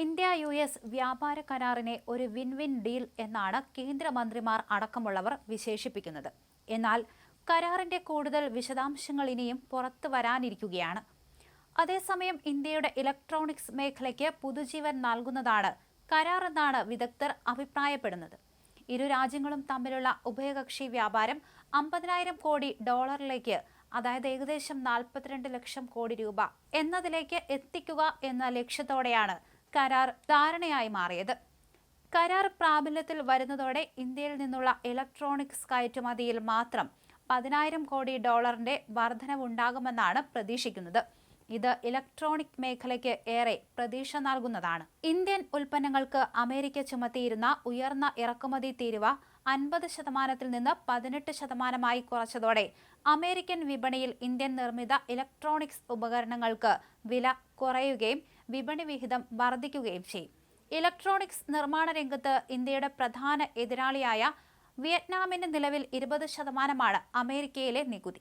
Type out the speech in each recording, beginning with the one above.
India US വ്യാപാര കരാറിനെ ഒരു win win deal എന്നാണ് കേന്ദ്രമന്ത്രിമാർ അടക്കമുള്ളവർ വിശേഷിപ്പിക്കുന്നത്. എന്നാൽ കരാറിന്റെ കൂടുതൽ വിശദാംശങ്ങൾ ഇനിയും പുറത്തു വരാനിരിക്കുകയാണ്. അതേസമയം ഇന്ത്യയുടെ ഇലക്ട്രോണിക്സ് മേഖലയ്ക്ക് പുതുജീവൻ നൽകുന്നതാണ് കരാർ എന്നാണ് വിദഗ്ധർ അഭിപ്രായപ്പെടുന്നത്. ഇരു രാജ്യങ്ങളും തമ്മിലുള്ള ഉഭയകക്ഷി വ്യാപാരം 50,000 കോടി ഡോളറിലേക്ക്, അതായത് ഏകദേശം 42 ലക്ഷം കോടി രൂപ എന്നതിലേക്ക് എത്തിക്കുക എന്ന ലക്ഷ്യത്തോടെയാണ് കരാർ ധാരണയായി മാറിയത്. കരാർ പ്രാബല്യത്തിൽ വരുന്നതോടെ ഇന്ത്യയിൽ നിന്നുള്ള ഇലക്ട്രോണിക്സ് കയറ്റുമതിയിൽ മാത്രം 10,000 കോടി ഡോളറിന്റെ വർധനവുണ്ടാകുമെന്നാണ് പ്രതീക്ഷിക്കുന്നത്. ഇത് ഇലക്ട്രോണിക് മേഖലയ്ക്ക് ഏറെ പ്രതീക്ഷ നൽകുന്നതാണ്. ഇന്ത്യൻ ഉൽപ്പന്നങ്ങൾക്ക് അമേരിക്ക ചുമത്തിയിരുന്ന ഉയർന്ന ഇറക്കുമതി തീരുവ 50% നിന്ന് 18% കുറച്ചതോടെ അമേരിക്കൻ വിപണിയിൽ ഇന്ത്യൻ നിർമ്മിത ഇലക്ട്രോണിക്സ് ഉപകരണങ്ങൾക്ക് വില കുറയുകയും വിപണി വിഹിതം വർദ്ധിക്കുകയും ചെയ്യും. ഇലക്ട്രോണിക്സ് നിർമ്മാണ രംഗത്ത് ഇന്ത്യയുടെ പ്രധാന എതിരാളിയായ വിയറ്റ്നാമിന് നിലവിൽ 20% അമേരിക്കയിലെ നികുതി.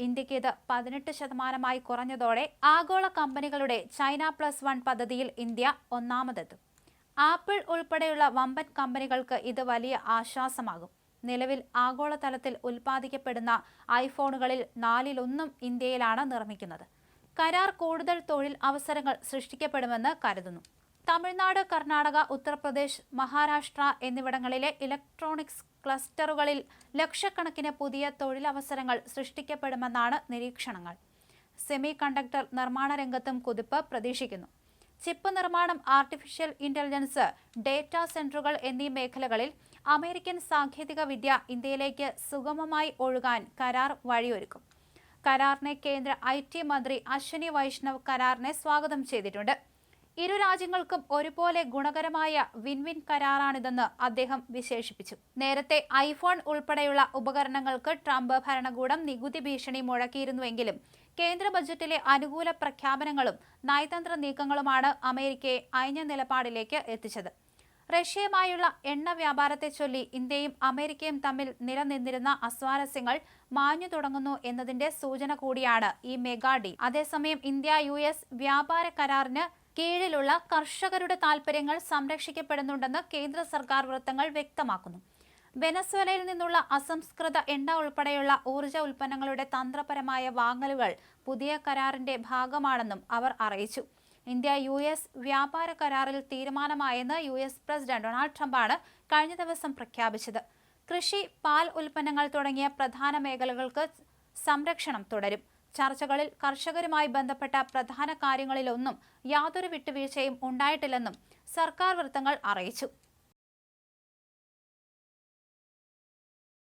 ഇന്ത്യക്ക് ഇത് 18% കുറഞ്ഞതോടെ ആഗോള കമ്പനികളുടെ China+1 പദ്ധതിയിൽ ഇന്ത്യ ഒന്നാമതെത്തും. ആപ്പിൾ ഉൾപ്പെടെയുള്ള വമ്പൻ കമ്പനികൾക്ക് ഇത് വലിയ ആശ്വാസമാകും. നിലവിൽ ആഗോളതലത്തിൽ ഉൽപ്പാദിക്കപ്പെടുന്ന ഐഫോണുകളിൽ 4/1 ഇന്ത്യയിലാണ് നിർമ്മിക്കുന്നത്. കരാർ കൂടുതൽ തൊഴിൽ അവസരങ്ങൾ സൃഷ്ടിക്കപ്പെടുമെന്ന് കരുതുന്നു. തമിഴ്നാട്, കർണാടക, ഉത്തർപ്രദേശ്, മഹാരാഷ്ട്ര എന്നിവിടങ്ങളിലെ ഇലക്ട്രോണിക്സ് ക്ലസ്റ്ററുകളിൽ ലക്ഷക്കണക്കിന് പുതിയ തൊഴിലവസരങ്ങൾ സൃഷ്ടിക്കപ്പെടുമെന്നാണ് നിരീക്ഷണങ്ങൾ. സെമി കണ്ടക്ടർ നിർമ്മാണ രംഗത്തും കുതിപ്പ് പ്രതീക്ഷിക്കുന്നു. ചിപ്പ് നിർമ്മാണം, ആർട്ടിഫിഷ്യൽ ഇന്റലിജൻസ്, ഡേറ്റാ സെന്ററുകൾ എന്നീ മേഖലകളിൽ അമേരിക്കൻ സാങ്കേതിക വിദ്യ ഇന്ത്യയിലേക്ക് സുഗമമായി ഒഴുകാൻ കരാർ വഴിയൊരുക്കും. കരാറിനെ കേന്ദ്ര IT മന്ത്രി അശ്വിനി വൈഷ്ണവ് കരാറിനെ സ്വാഗതം ചെയ്തിട്ടുണ്ട്. ഇരു രാജ്യങ്ങൾക്കും ഒരുപോലെ ഗുണകരമായ വിൻ വിൻ കരാറാണിതെന്ന് അദ്ദേഹം വിശേഷിപ്പിച്ചു. നേരത്തെ ഐഫോൺ ഉൾപ്പെടെയുള്ള ഉപകരണങ്ങൾക്ക് ട്രംപ് ഭരണകൂടം നികുതി ഭീഷണി മുഴക്കിയിരുന്നുവെങ്കിലും കേന്ദ്ര ബജറ്റിലെ അനുകൂല പ്രഖ്യാപനങ്ങളും നയതന്ത്ര നീക്കങ്ങളുമാണ് അമേരിക്കയെ അയഞ്ഞ നിലപാടിലേക്ക് എത്തിച്ചത്. റഷ്യയുമായുള്ള എണ്ണ വ്യാപാരത്തെ ചൊല്ലി ഇന്ത്യയും അമേരിക്കയും തമ്മിൽ നിലനിന്നിരുന്ന അസ്വാരസ്യങ്ങൾ മാഞ്ഞു തുടങ്ങുന്നു എന്നതിന്റെ സൂചന കൂടിയാണ് ഈ മെഗാ ഡീൽ. അതേസമയം ഇന്ത്യ US വ്യാപാര കരാറിന് കീഴിലുള്ള കർഷകരുടെ താൽപര്യങ്ങൾ സംരക്ഷിക്കപ്പെടുന്നുണ്ടെന്ന് കേന്ദ്ര സർക്കാർ വൃത്തങ്ങൾ വ്യക്തമാക്കുന്നു. വെനസ്വേലയിൽ നിന്നുള്ള അസംസ്കൃത എണ്ണ ഉൾപ്പെടെയുള്ള ഊർജ്ജ ഉൽപ്പന്നങ്ങളുടെ തന്ത്രപരമായ വാങ്ങലുകൾ പുതിയ കരാറിന്റെ ഭാഗമാണെന്നും അവർ അറിയിച്ചു. ഇന്ത്യ US വ്യാപാര കരാറിൽ തീരുമാനമായെന്ന് US പ്രസിഡന്റ് ഡൊണാൾഡ് ട്രംപാണ് കഴിഞ്ഞ ദിവസം പ്രഖ്യാപിച്ചത്. കൃഷി, പാൽ ഉൽപ്പന്നങ്ങൾ തുടങ്ങിയ പ്രധാന മേഖലകൾക്ക് സംരക്ഷണം തുടരും. ചർച്ചകളിൽ കർഷകരുമായി ബന്ധപ്പെട്ട പ്രധാന കാര്യങ്ങളിലൊന്നും യാതൊരു വിട്ടുവീഴ്ചയും ഉണ്ടായിട്ടില്ലെന്നും സർക്കാർ വൃത്തങ്ങൾ അറിയിച്ചു.